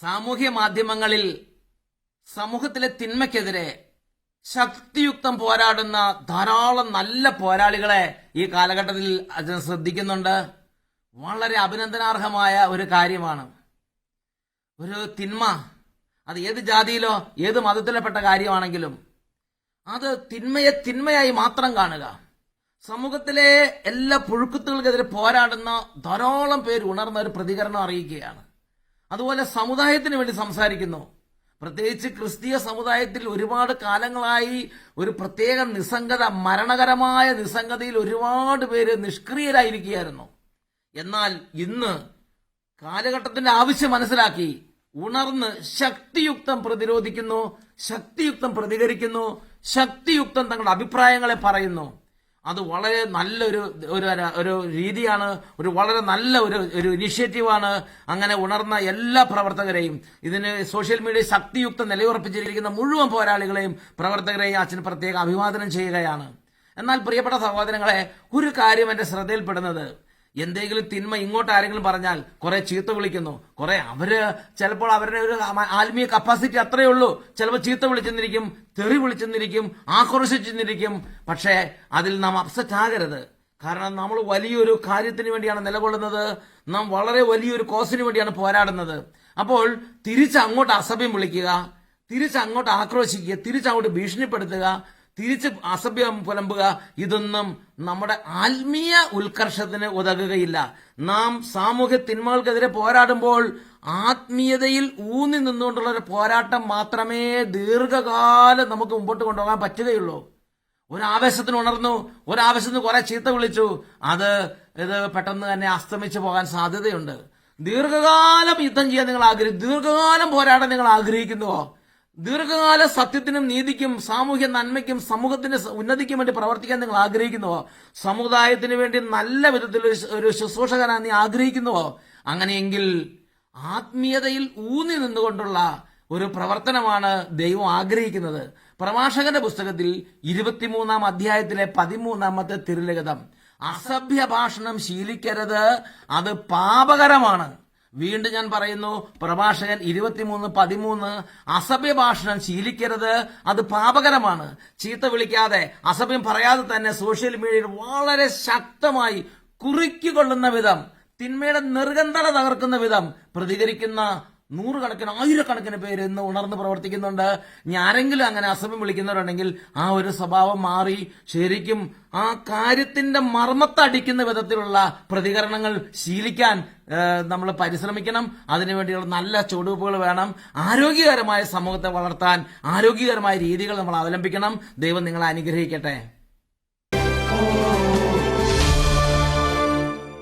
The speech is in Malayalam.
സാമൂഹ്യ മാധ്യമങ്ങളിൽ സമൂഹത്തിലെ തിന്മയ്ക്കെതിരെ ശക്തിയുക്തം പോരാടുന്ന ധാരാളം നല്ല പോരാളികളെ ഈ കാലഘട്ടത്തിൽ ശ്രദ്ധിക്കുന്നുണ്ട്. വളരെ അഭിനന്ദനാർഹമായ ഒരു കാര്യമാണ്. ഒരു തിന്മ അത് ഏത് ജാതിയിലോ ഏത് മതത്തിലെപ്പെട്ട കാര്യമാണെങ്കിലും അത് തിന്മയെ തിന്മയായി മാത്രം കാണുക. സമൂഹത്തിലെ എല്ലാ പുഴുക്കുത്തുകൾക്കെതിരെ പോരാടുന്ന ധാരാളം പേര് ഉണർന്ന ഒരു പ്രതികരണം അറിയിക്കുകയാണ്. അതുപോലെ സമുദായത്തിന് വേണ്ടി സംസാരിക്കുന്നു. പ്രത്യേകിച്ച് ക്രിസ്തീയ സമുദായത്തിൽ ഒരുപാട് കാലങ്ങളായി ഒരു പ്രത്യേക നിസ്സംഗത, മരണകരമായ നിസ്സംഗതയിൽ ഒരുപാട് പേര് നിഷ്ക്രിയരായിരിക്കുകയായിരുന്നു. എന്നാൽ ഇന്ന് കാലഘട്ടത്തിന്റെ ആവശ്യം മനസ്സിലാക്കി ഉണർന്ന് ശക്തിയുക്തം പ്രതിരോധിക്കുന്നു, ശക്തിയുക്തം പ്രതികരിക്കുന്നു, ശക്തിയുക്തം തങ്ങളുടെ അഭിപ്രായങ്ങളെ പറയുന്നു. അത് വളരെ നല്ലൊരു ഒരു രീതിയാണ്, വളരെ നല്ല ഒരു ഇനിഷ്യേറ്റീവാണ്. അങ്ങനെ ഉണർന്ന എല്ലാ പ്രവർത്തകരെയും, ഇതിന് സോഷ്യൽ മീഡിയ ശക്തിയുക്തം നിലയുറപ്പിച്ചിരിക്കുന്ന മുഴുവൻ പോരാളികളെയും പ്രവർത്തകരെയും അച്ഛൻ പ്രത്യേകം അഭിവാദനം ചെയ്യുകയാണ്. എന്നാൽ പ്രിയപ്പെട്ട സഹോദരങ്ങളെ, ഒരു കാര്യം എന്റെ ശ്രദ്ധയിൽപ്പെടുന്നത്, എന്തെങ്കിലും തിന്മ ഇങ്ങോട്ട് ആരെങ്കിലും പറഞ്ഞാൽ കുറെ ചീത്ത വിളിക്കുന്നു. കുറെ ചിലപ്പോൾ അവരുടെ ഒരു ആത്മീയ കപ്പാസിറ്റി അത്രയേ ഉള്ളൂ. ചിലപ്പോൾ ചീത്ത വിളിച്ചെന്നിരിക്കും, തെറി വിളിച്ചെന്നിരിക്കും, ആക്രോശിച്ചെന്നിരിക്കും. പക്ഷേ അതിൽ നാം അപ്സെറ്റ് ആകരുത്. കാരണം നമ്മൾ വലിയൊരു കാര്യത്തിന് വേണ്ടിയാണ് നിലകൊള്ളുന്നത്. നാം വളരെ വലിയൊരു കോസിന് വേണ്ടിയാണ് പോരാടുന്നത്. അപ്പോൾ തിരിച്ചങ്ങോട്ട് അസഭ്യം വിളിക്കുക, തിരിച്ചങ്ങോട്ട് ആക്രോശിക്കുക, തിരിച്ചങ്ങോട്ട് ഭീഷണിപ്പെടുത്തുക, തിരിച്ച് അസഭ്യം പുലമ്പുക, ഇതൊന്നും നമ്മുടെ ആത്മീയ ഉത്കർഷത്തിന് ഉതകുകയില്ല. നാം സാമൂഹ്യ തിന്മകൾക്കെതിരെ പോരാടുമ്പോൾ ആത്മീയതയിൽ ഊന്നി നിന്നുകൊണ്ടുള്ള ഒരു പോരാട്ടം മാത്രമേ ദീർഘകാലം നമുക്ക് മുമ്പോട്ട് കൊണ്ടുപോകാൻ പറ്റുകയുള്ളൂ. ഒരാവേശത്തിന് ഉണർന്നു, ഒരാവേശത്തിന് കുറെ ചീത്ത വിളിച്ചു, ഇത് പെട്ടെന്ന് തന്നെ അസ്തമിച്ചു പോകാൻ സാധ്യതയുണ്ട്. ദീർഘകാലം യുദ്ധം ചെയ്യാൻ നിങ്ങൾ ദീർഘകാലം പോരാടാൻ നിങ്ങൾ ആഗ്രഹിക്കുന്നുവോ? ദീർഘകാല സത്യത്തിനും നീതിക്കും സാമൂഹ്യ നന്മയ്ക്കും സമൂഹത്തിന്റെ ഉന്നതിക്കും വേണ്ടി പ്രവർത്തിക്കാൻ നിങ്ങൾ ആഗ്രഹിക്കുന്നുവോ? സമുദായത്തിന് വേണ്ടി നല്ല വിധത്തിൽ ഒരു ശുശ്രൂഷകനാണ് നീ ആഗ്രഹിക്കുന്നുവോ? അങ്ങനെയെങ്കിൽ ആത്മീയതയിൽ ഊന്നി നിന്നുകൊണ്ടുള്ള ഒരു പ്രവർത്തനമാണ് ദൈവം ആഗ്രഹിക്കുന്നത്. പ്രഭാഷകന്റെ പുസ്തകത്തിൽ 23-ാം അധ്യായത്തിലെ 13-ാമത്തെ തിരുലിഖിതം, അസഭ്യ ഭാഷണം ശീലിക്കരുത്, അത് പാപകരമാണ്. വീണ്ടും ഞാൻ പറയുന്നു, പ്രഭാഷകൻ 23:13, അസഭ്യ ഭാഷണം ശീലിക്കരുത്, അത് പാപകരമാണ്. ചീത്ത വിളിക്കാതെ, അസഭ്യം പറയാതെ തന്നെ സോഷ്യൽ മീഡിയയിൽ വളരെ ശക്തമായി കുറിക്കൊള്ളുന്ന വിധം, തിന്മയുടെ നിർഗന്ധത തകർക്കുന്ന വിധം പ്രതികരിക്കുന്ന നൂറുകണക്കിന് ആയിരക്കണക്കിന് പേര് ഇന്ന് ഉണർന്ന് പ്രവർത്തിക്കുന്നുണ്ട്. ആരെങ്കിലും അങ്ങനെ അസഭ്യം വിളിക്കുന്നവരുണ്ടെങ്കിൽ ആ ഒരു സ്വഭാവം മാറി ശരിക്കും ആ കാര്യത്തിന്റെ മർമ്മത്തടിക്കുന്ന വിധത്തിലുള്ള പ്രതികരണങ്ങൾ ശീലിക്കാൻ നമ്മൾ പരിശ്രമിക്കണം. അതിനുവേണ്ടിയുള്ള നല്ല ചുവടുവെപ്പുകൾ വേണം. ആരോഗ്യകരമായ സമൂഹത്തെ വളർത്താൻ ആരോഗ്യകരമായ രീതികൾ നമ്മൾ അവലംബിക്കണം. ദൈവം നിങ്ങളെ അനുഗ്രഹിക്കട്ടെ.